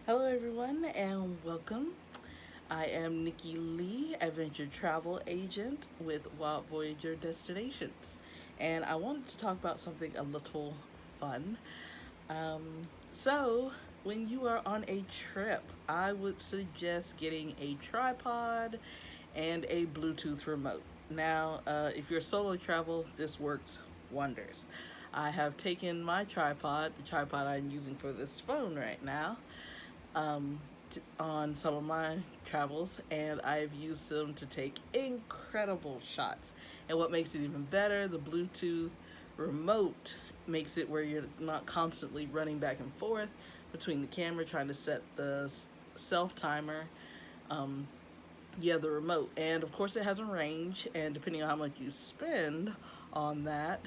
Hello, everyone, and welcome. I am Nikki Lee, Adventure Travel Agent with Wild Voyager Destinations, and I wanted to talk about something a little fun. Um, so, when you are on a trip, I would suggest getting a tripod and a Bluetooth remote. Now, if you're solo travel, this works wonders. I have taken my tripod, the tripod I'm using for this phone right now, on some of my travels, and I've used them to take incredible shots. And what makes it even better, the Bluetooth remote makes it where you're not constantly running back and forth between the camera trying to set the self timer. Um, yeah, the remote, and of course it has a range, and depending on how much you spend on that,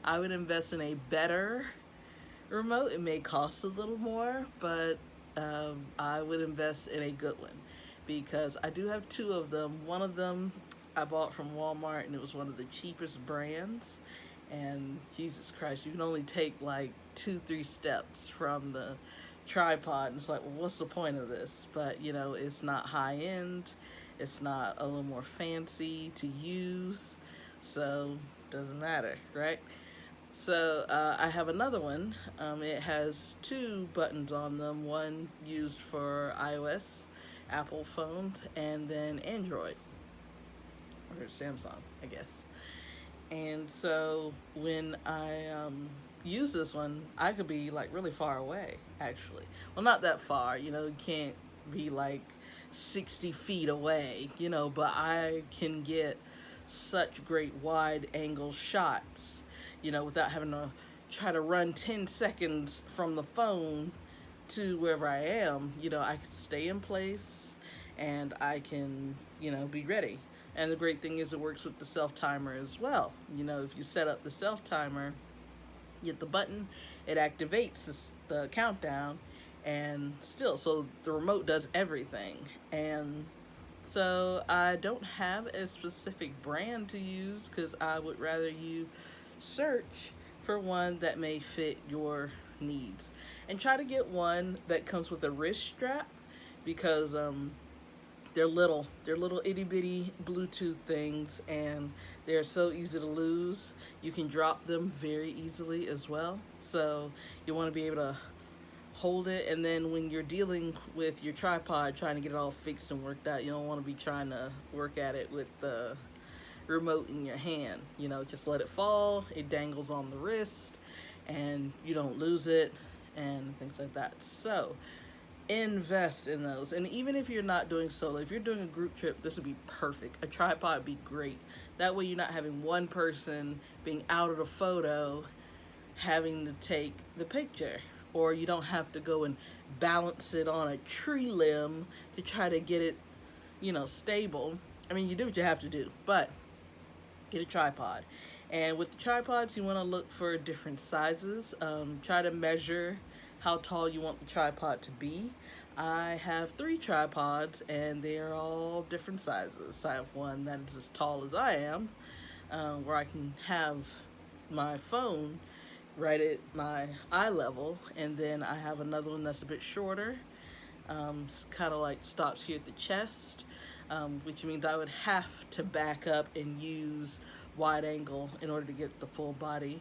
I would invest in a better remote. It may cost a little more, but I would invest in a good one because I do have two of them. One of them I bought from Walmart, and it was one of the cheapest brands. And Jesus Christ, you can only take like 2, 3 steps from the tripod. And it's like, well, what's the point of this? But it's not high end, it's not a little more fancy to use, so doesn't matter, right? So I have another one. It has two buttons on them, one used for iOS, Apple phones, and then Android, or Samsung, I guess. And so when I use this one, I could be like really far away, actually. Well, not that far, you can't be like 60 feet away, but I can get such great wide angle shots, without having to try to run 10 seconds from the phone to wherever I am. I can stay in place and I can, be ready. And the great thing is it works with the self timer as well. If you set up the self timer, you hit the button, it activates the countdown, and still, so the remote does everything. And so I don't have a specific brand to use because I would rather you search for one that may fit your needs. And try to get one that comes with a wrist strap because they're little itty bitty Bluetooth things, and they're so easy to lose. You can drop them very easily as well. So you want to be able to hold it, and then when you're dealing with your tripod trying to get it all fixed and worked out, you don't want to be trying to work at it with the remote in your hand. Just let it fall, it dangles on the wrist, and you don't lose it, and things like that. So invest in those. And even if you're not doing solo, if you're doing a group trip, this would be perfect. A tripod would be great. That way you're not having one person being out of the photo having to take the picture, or you don't have to go and balance it on a tree limb to try to get it, stable. I mean, you do what you have to do, but get a tripod. And with the tripods, you want to look for different sizes. Try to measure how tall you want the tripod to be. I have 3 tripods, and they're all different sizes. I have one that is as tall as I am, where I can have my phone right at my eye level, and then I have another one that's a bit shorter. Kind of like stops here at the chest, which means I would have to back up and use wide angle in order to get the full body.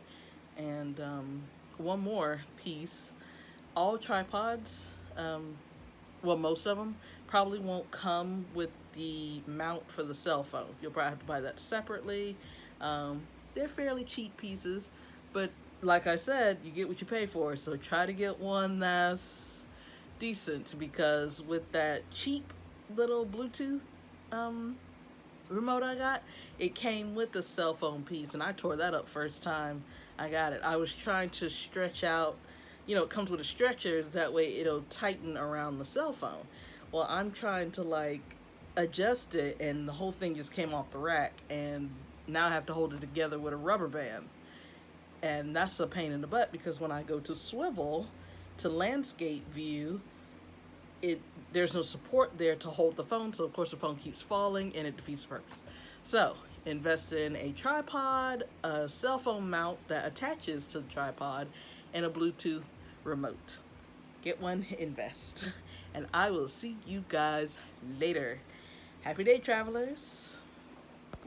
And one more piece, all tripods, well, most of them probably won't come with the mount for the cell phone. You'll probably have to buy that separately. They're fairly cheap pieces, but like I said, you get what you pay for. So try to get one that's decent, because with that cheap little Bluetooth um, remote I got, it came with the cell phone piece, and I tore that up first time I got it. I was trying to stretch out, it comes with a stretcher, that way it'll tighten around the cell phone. Well, I'm trying to like adjust it, and the whole thing just came off the rack, and now I have to hold it together with a rubber band. And that's a pain in the butt, because when I go to swivel to landscape view, it there's no support there to hold the phone, so of course the phone keeps falling and it defeats the purpose. So invest in a tripod, a cell phone mount that attaches to the tripod, and a Bluetooth remote. Get one, invest. And I will see you guys later. Happy day, travelers.